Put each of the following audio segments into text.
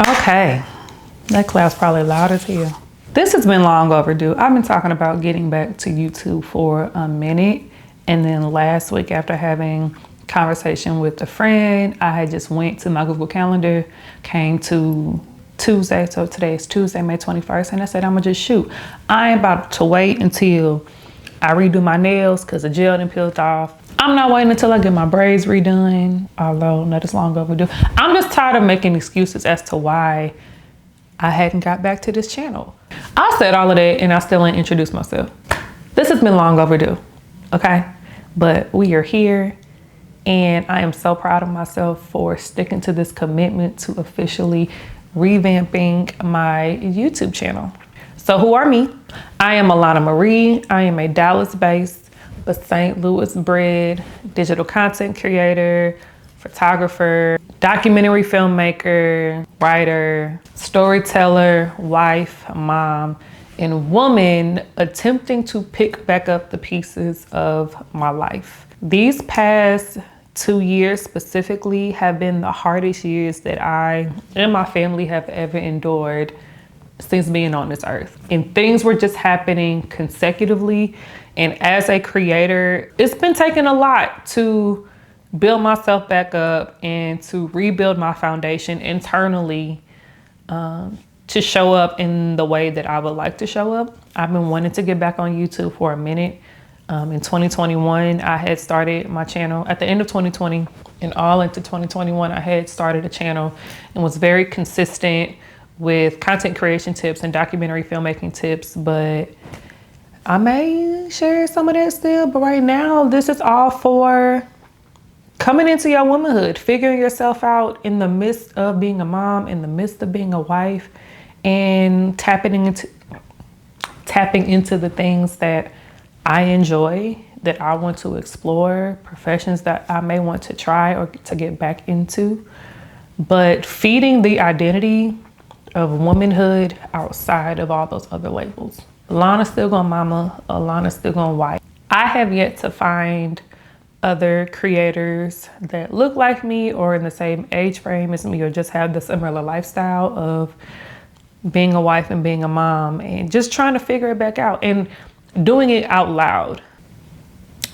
Okay, that clap's probably loud as hell. This has been long overdue. I've been talking about getting back to YouTube for a minute. And then last week, after having conversation with a friend, I had just went to my Google Calendar, came to Tuesday. So today is Tuesday, May 21st. And I said, I'm gonna just shoot. I ain't about to wait until I redo my nails because the gel done peeled off. I'm not waiting until I get my braids redone, although that is long overdue. I'm just tired of making excuses as to why I hadn't got back to this channel. I said all of that and I still ain't introduced myself. This has been long overdue, okay? But we are here and I am so proud of myself for sticking to this commitment to officially revamping my YouTube channel. So who are me? I am Alana Marie. I am a Dallas-based but St. Louis bred digital content creator, photographer, documentary filmmaker, writer, storyteller, wife, mom, and woman attempting to pick back up the pieces of my life. These past 2 years specifically have been the hardest years that I and my family have ever endured since being on this earth. And things were just happening consecutively. And as a creator, it's been taking a lot to build myself back up and to rebuild my foundation internally to show up in the way that I would like to show up. I've been wanting to get back on YouTube for a minute. In 2021, I had started my channel. At the end of 2020 and all into 2021, I had started a channel and was very consistent with content creation tips and documentary filmmaking tips, but I may share some of that still. But right now, this is all for coming into your womanhood, figuring yourself out in the midst of being a mom, in the midst of being a wife, and tapping into the things that I enjoy, that I want to explore, professions that I may want to try or to get back into, but feeding the identity of womanhood outside of all those other labels. Alana's still gonna mama, Alana's still gonna wife. I have yet to find other creators that look like me or in the same age frame as me or just have the similar lifestyle of being a wife and being a mom and just trying to figure it back out and doing it out loud.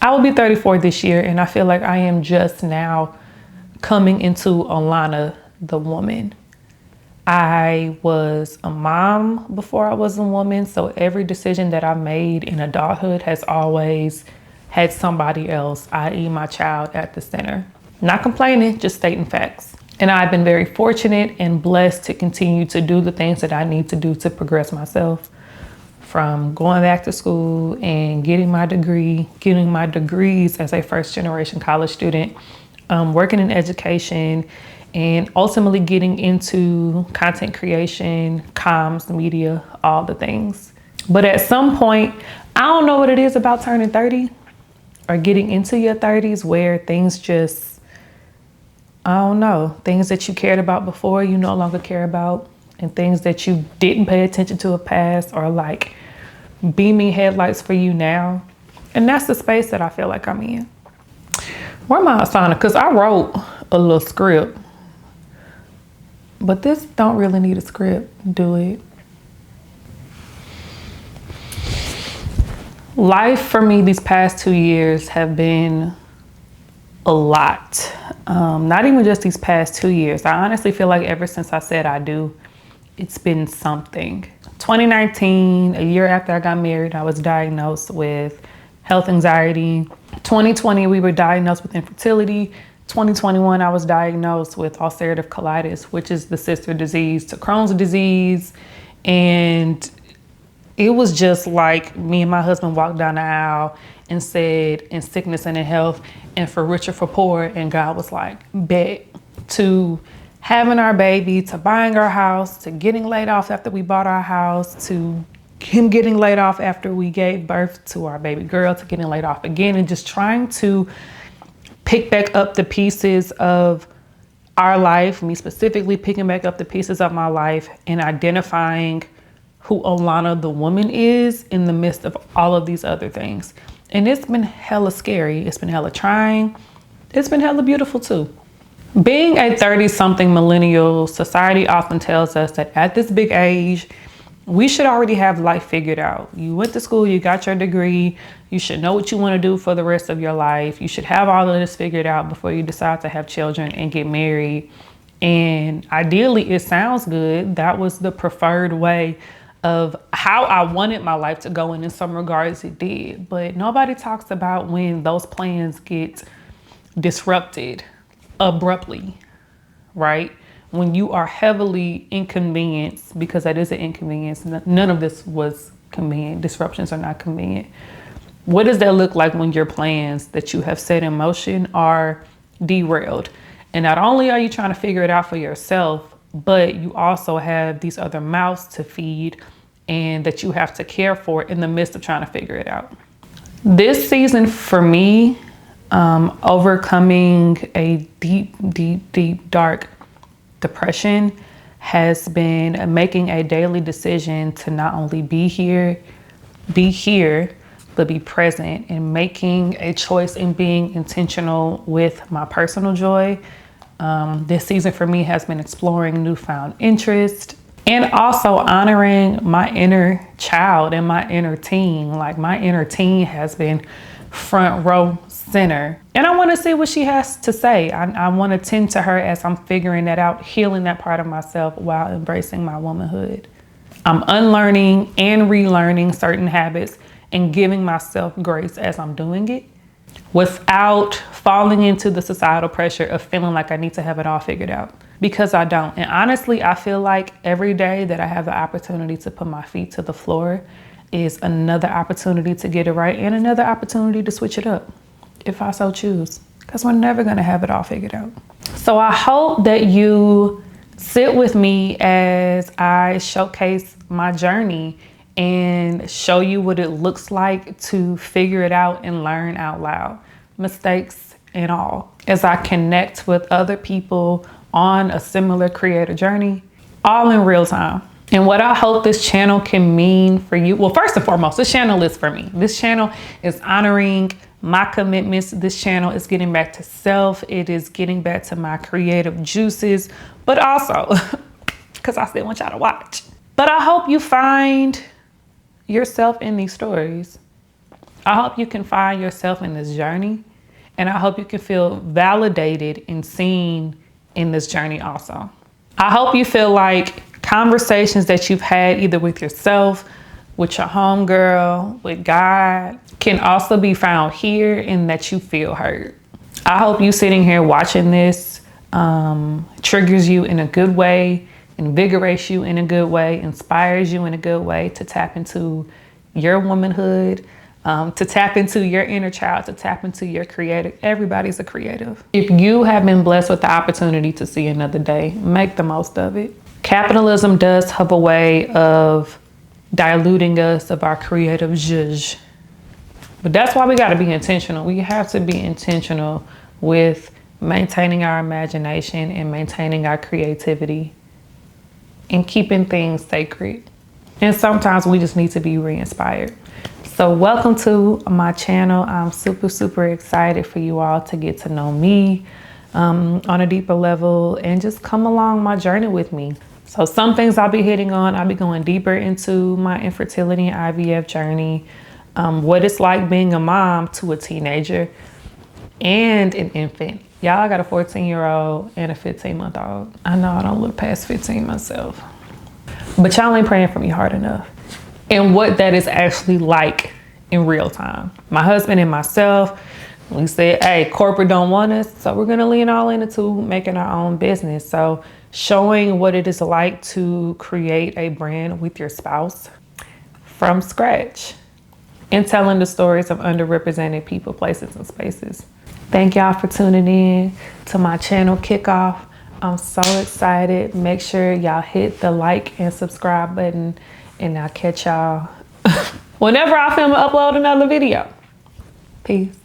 I will be 34 this year and I feel like I am just now coming into Alana, the woman. I was a mom before I was a woman, so every decision that I made in adulthood has always had somebody else, i.e. my child, at the center. Not complaining, just stating facts. And I've been very fortunate and blessed to continue to do the things that I need to do to progress myself, from going back to school and getting my degree, getting my degrees as a first-generation college student, working in education, and ultimately getting into content creation, comms, media, all the things. But at some point, I don't know what it is about turning 30 or getting into your 30s where things just, I don't know, things that you cared about before you no longer care about, and things that you didn't pay attention to in the past are like beaming headlights for you now. And that's the space that I feel like I'm in. Where am I, Asana? Because I wrote a little script. But this don't really need a script, do it? Life for me these past 2 years have been a lot. Not even just these past 2 years. I honestly feel like ever since I said I do, it's been something. 2019, a year after I got married, I was diagnosed with health anxiety. 2020, we were diagnosed with infertility. 2021, I was diagnosed with ulcerative colitis, which is the sister disease to Crohn's disease. And it was just like me and my husband walked down the aisle and said, in sickness and in health, and for rich or for poor. And God was like, bet, to having our baby, to buying our house, to getting laid off after we bought our house, to him getting laid off after we gave birth to our baby girl, to getting laid off again, and just trying to pick back up the pieces of our life, me specifically picking back up the pieces of my life and identifying who Alana the woman is in the midst of all of these other things. And it's been hella scary. It's been hella trying. It's been hella beautiful too. Being a 30-something millennial, society often tells us that at this big age, we should already have life figured out. You went to school, you got your degree, you should know what you want to do for the rest of your life. You should have all of this figured out before you decide to have children and get married. And ideally, it sounds good. That was the preferred way of how I wanted my life to go, and in some regards it did. But nobody talks about when those plans get disrupted abruptly, right? When you are heavily inconvenienced, because that is an inconvenience. None of this was convenient. Disruptions are not convenient. What does that look like when your plans that you have set in motion are derailed? And not only are you trying to figure it out for yourself, but you also have these other mouths to feed and that you have to care for in the midst of trying to figure it out. This season for me, overcoming a deep, dark depression has been making a daily decision to not only be here, but be present, and making a choice in being intentional with my personal joy. This season for me has been exploring newfound interest and also honoring my inner child and my inner teen. Like, my inner teen has been front row center, and I want to see what she has to say. I want to tend to her as I'm figuring that out, healing that part of myself while embracing my womanhood. I'm unlearning and relearning certain habits and giving myself grace as I'm doing it, without falling into the societal pressure of feeling like I need to have it all figured out, because I don't. And honestly, I feel like every day that I have the opportunity to put my feet to the floor is another opportunity to get it right, and another opportunity to switch it up if I so choose, because we're never going to have it all figured out. So I hope that you sit with me as I showcase my journey and show you what it looks like to figure it out and learn out loud, mistakes and all, as I connect with other people on a similar creative journey, all in real time. And what I hope this channel can mean for you, well, first and foremost, this channel is for me. This channel is honoring my commitments. This channel is getting back to self. It is getting back to my creative juices, but also because I still want y'all to watch. But I hope you find yourself in these stories. I hope you can find yourself in this journey, and I hope you can feel validated and seen in this journey also. I hope you feel like conversations that you've had either with yourself, with your homegirl, with God, can also be found here, and that you feel heard. I hope you sitting here watching this triggers you in a good way, invigorates you in a good way, inspires you in a good way to tap into your womanhood, to tap into your inner child, to tap into your creative. Everybody's a creative. If you have been blessed with the opportunity to see another day, make the most of it. Capitalism does have a way of diluting us of our creative zhuzh. But that's why we got to be intentional. We have to be intentional with maintaining our imagination and maintaining our creativity and keeping things sacred. And sometimes we just need to be re-inspired. So welcome to my channel. I'm super excited for you all to get to know me on a deeper level and just come along my journey with me. So some things I'll be hitting on. I'll be going deeper into my infertility and IVF journey, what it's like being a mom to a teenager and an infant. Y'all, I got a 14-year-old and a 15-month-old. I know I don't look past 15 myself, but y'all ain't praying for me hard enough. And what that is actually like in real time. My husband and myself, we said, hey, corporate don't want us, so we're gonna lean all into making our own business. So showing what it is like to create a brand with your spouse from scratch and telling the stories of underrepresented people, places, and spaces. Thank y'all for tuning in to my channel kickoff. I'm so excited. Make sure y'all hit the like and subscribe button, and I'll catch y'all whenever I film and upload another video. Peace.